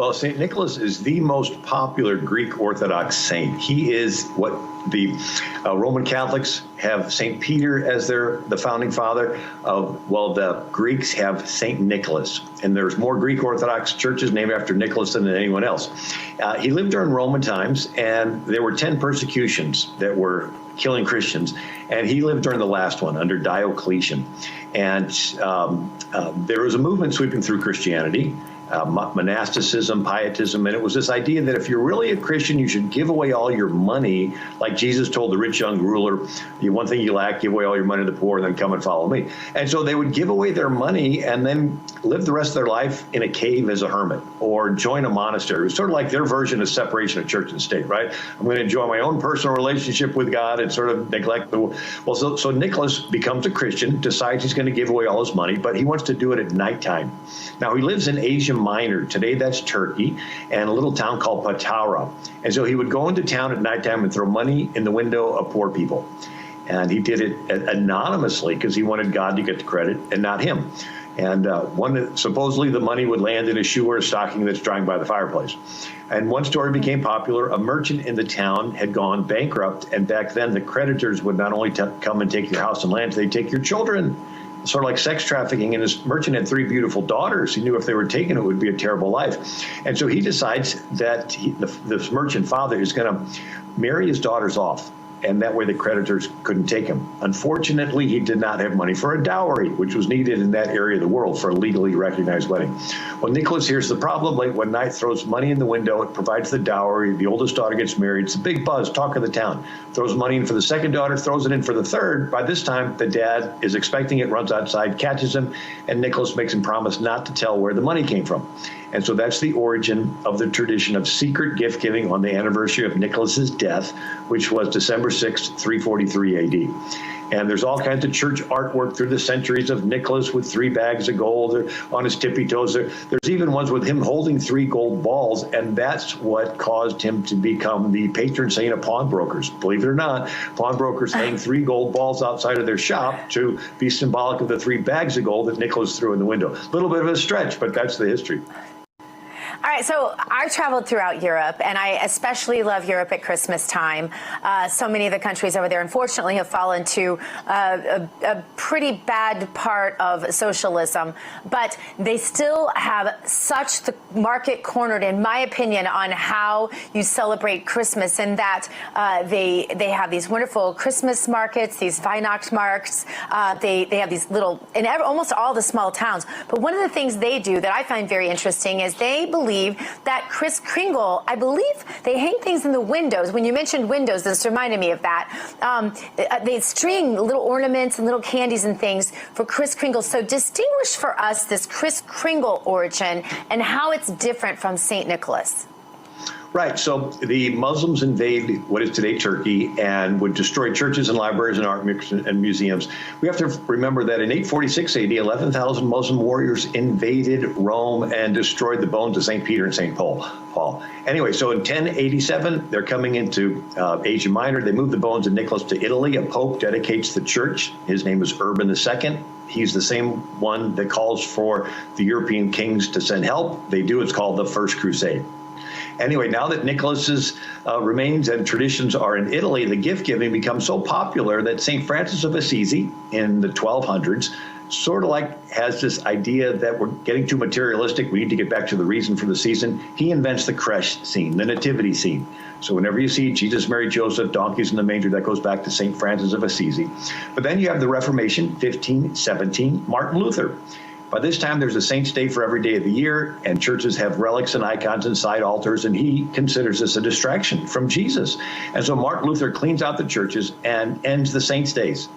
Well, St. Nicholas is the most popular Greek Orthodox saint. He is what the Roman Catholics have St. Peter as the founding father. Well, the Greeks have St. Nicholas. And there's more Greek Orthodox churches named after Nicholas than anyone else. He lived during Roman times, and there were 10 persecutions that were killing Christians. And he lived during the last one under Diocletian. And there was a movement sweeping through Christianity. Monasticism, pietism, and it was this idea that if you're really a Christian, you should give away all your money, like Jesus told the rich young ruler, one thing you lack, give away all your money to the poor, and then come and follow me. And so they would give away their money and then live the rest of their life in a cave as a hermit or join a monastery. It was sort of like their version of separation of church and state, right? I'm going to enjoy my own personal relationship with God and sort of neglect the well. So Nicholas becomes a Christian, decides he's going to give away all his money, but he wants to do it at nighttime. Now, he lives in Asia Minor. Today, that's Turkey, and a little town called Patara. And so he would go into town at nighttime and throw money in the window of poor people. And he did it anonymously because he wanted God to get the credit and not him. And supposedly the money would land in a shoe or a stocking that's drying by the fireplace. And one story became popular. A merchant in the town had gone bankrupt, and back then the creditors would not only come and take your house and land, they'd take your children. Sort of like sex trafficking, and his merchant had 3 beautiful daughters. He knew if they were taken, it would be a terrible life. And so he decides that this merchant father is going to marry his daughters off, and that way the creditors couldn't take him. Unfortunately, he did not have money for a dowry, which was needed in that area of the world for a legally recognized wedding. Well, Nicholas hears the problem late one night, throws money in the window, it provides the dowry, the oldest daughter gets married, it's a big buzz, talk of the town. Throws money in for the second daughter, throws it in for the third. By this time, the dad is expecting it, runs outside, catches him, and Nicholas makes him promise not to tell where the money came from. And so that's the origin of the tradition of secret gift giving on the anniversary of Nicholas's death, which was December 6th, 343 AD. And there's all kinds of church artwork through the centuries of Nicholas with 3 bags of gold or on his tippy toes. There's even ones with him holding 3 gold balls, and that's what caused him to become the patron saint of pawnbrokers. Believe it or not, pawnbrokers hang 3 gold balls outside of their shop to be symbolic of the 3 bags of gold that Nicholas threw in the window. A little bit of a stretch, but that's the history. All right, so I've traveled throughout Europe, and I especially love Europe at Christmas time. So many of the countries over there, unfortunately, have fallen to a pretty bad part of socialism, but they still have such the market cornered, in my opinion, on how you celebrate Christmas, and that they have these wonderful Christmas markets, these Weihnachtsmarkts. They have these little, in almost all the small towns. But one of the things they do that I find very interesting is they believe that Kris Kringle, I believe they hang things in the windows. When you mentioned windows, this reminded me of that. They string little ornaments and little candies and things for Kris Kringle. So distinguish for us this Kris Kringle origin and how it's different from St. Nicholas. Right. So the Muslims invade what is today Turkey and would destroy churches and libraries and art and museums. We have to remember that in 846 AD, 11,000 Muslim warriors invaded Rome and destroyed the bones of St. Peter and St. Paul. Anyway, so in 1087, they're coming into Asia Minor. They move the bones of Nicholas to Italy. A pope dedicates the church. His name is Urban II. He's the same one that calls for the European kings to send help. They do. It's called the First Crusade. Anyway, now that Nicholas's remains and traditions are in Italy, the gift giving becomes so popular that St. Francis of Assisi in the 1200s sort of like has this idea that we're getting too materialistic. We need to get back to the reason for the season. He invents the creche scene, the nativity scene. So whenever you see Jesus, Mary, Joseph, donkeys in the manger, that goes back to St. Francis of Assisi. But then you have the Reformation, 1517, Martin Luther. By this time, there's a saint's day for every day of the year, and churches have relics and icons and side altars, and he considers this a distraction from Jesus. And so Martin Luther cleans out the churches and ends the saints' days,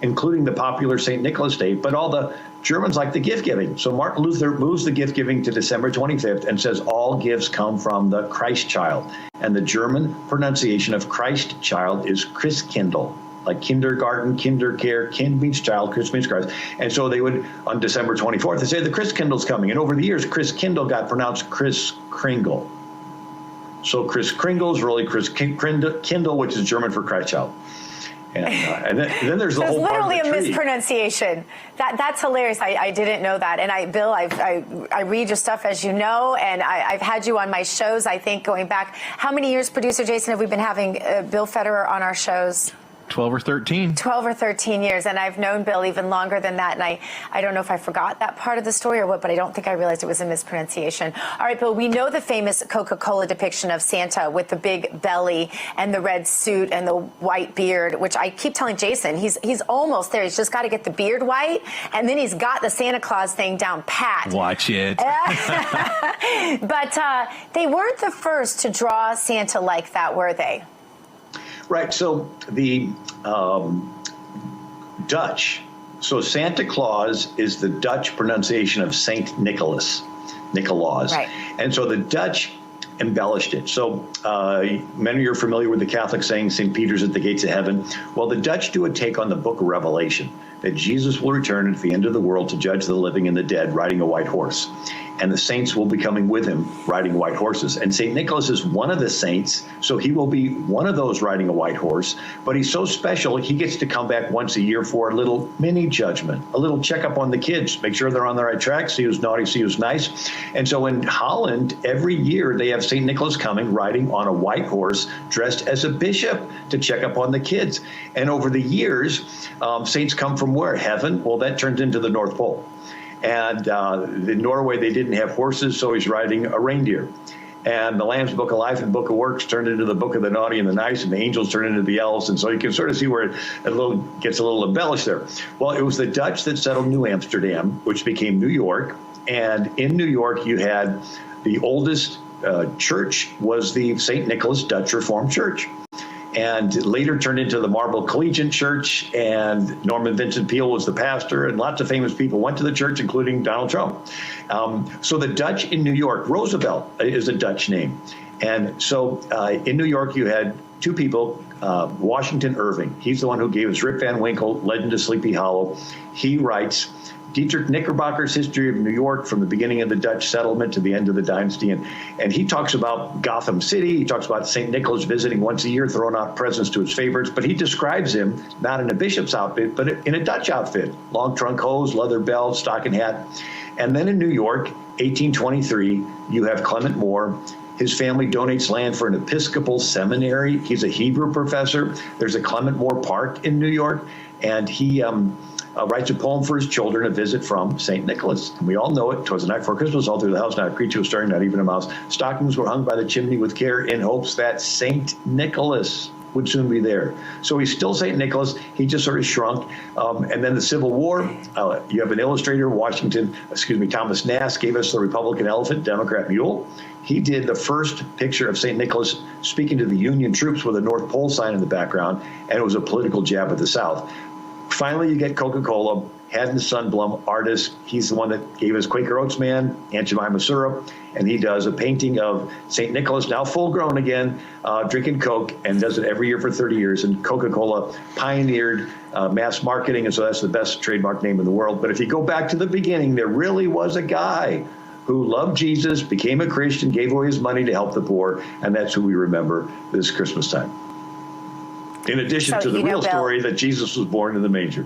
including the popular St. Nicholas Day, but all the Germans like the gift giving. So Martin Luther moves the gift giving to December 25th and says all gifts come from the Christ child. And the German pronunciation of Christ child is Christkindl. Like kindergarten, kindercare, kind means child, Christ means Christ. And so they would, on December 24th, they say the Christkindl's coming. And over the years, Christkindl got pronounced Kris Kringle. So Kris Kringle is really Kris Kindle, which is German for Christ child. And then there's the so whole it's part of literally the a tree. mispronunciation. That's hilarious. I didn't know that. And Bill, I read your stuff, as you know, and I've had you on my shows, I think, going back. How many years, Producer Jason, have we been having Bill Federer on our shows? 12 or 13. 12 or 13 years, and I've known Bill even longer than that, and I don't know if I forgot that part of the story or what, but I don't think I realized it was a mispronunciation. All right, Bill, we know the famous Coca-Cola depiction of Santa with the big belly and the red suit and the white beard, which I keep telling Jason, he's almost there. He's just got to get the beard white, and then he's got the Santa Claus thing down pat. Watch it. But they weren't the first to draw Santa like that, were they? Right. So the Dutch. So Santa Claus is the Dutch pronunciation of Saint Nicholas, Nicolaus. Right. And so the Dutch embellished it. So many of you are familiar with the Catholic saying St. Peter's at the gates of heaven. Well, the Dutch do a take on the book of Revelation, that Jesus will return at the end of the world to judge the living and the dead riding a white horse. And the saints will be coming with him riding white horses. And St. Nicholas is one of the saints, so he will be one of those riding a white horse. But he's so special, he gets to come back once a year for a little mini judgment, a little checkup on the kids, make sure they're on the right track, see who's naughty, see who's nice. And so in Holland, every year they have St. Nicholas coming riding on a white horse, dressed as a bishop to check up on the kids. And over the years, saints come from where? Heaven? Well, that turns into the North Pole. And in Norway, they didn't have horses, so he's riding a reindeer. And the Lamb's Book of Life and Book of Works turned into the Book of the Naughty and the Nice, and the angels turned into the elves. And so you can sort of see where it gets a little embellished there. Well, it was the Dutch that settled New Amsterdam, which became New York. And in New York, you had the oldest church was the St. Nicholas Dutch Reformed Church. And later turned into the Marble Collegiate Church, and Norman Vincent Peale was the pastor, and lots of famous people went to the church, including Donald Trump. So the Dutch in New York, Roosevelt is a Dutch name. And so in New York, you had two people, Washington Irving. He's the one who gave us Rip Van Winkle, Legend of Sleepy Hollow. He writes Dietrich Knickerbocker's History of New York from the beginning of the Dutch settlement to the end of the dynasty. And he talks about Gotham City. He talks about St. Nicholas visiting once a year, throwing out presents to his favorites. But he describes him not in a bishop's outfit, but in a Dutch outfit. Long trunk hose, leather belt, stocking hat. And then in New York, 1823, you have Clement Moore. His family donates land for an Episcopal seminary. He's a Hebrew professor. There's a Clement Moore Park in New York. And he writes a poem for his children, a visit from St. Nicholas. And we all know it. 'Twas the night before Christmas, all through the house, not a creature was stirring, not even a mouse. Stockings were hung by the chimney with care in hopes that St. Nicholas would soon be there. So he's still St. Nicholas. He just sort of shrunk. And then the Civil War, you have an illustrator, Thomas Nast gave us the Republican elephant, Democrat mule. He did the first picture of St. Nicholas speaking to the Union troops with a North Pole sign in the background, and it was a political jab at the South. Finally, you get Coca-Cola, Haddon Sundblom, artist. He's the one that gave us Quaker Oats Man, Aunt Jemima syrup, and he does a painting of St. Nicholas, now full grown again, drinking Coke, and does it every year for 30 years. And Coca-Cola pioneered mass marketing, and so that's the best trademark name in the world. But if you go back to the beginning, there really was a guy who loved Jesus, became a Christian, gave away his money to help the poor, and that's who we remember this Christmas time. In addition to the real story that Jesus was born in the manger.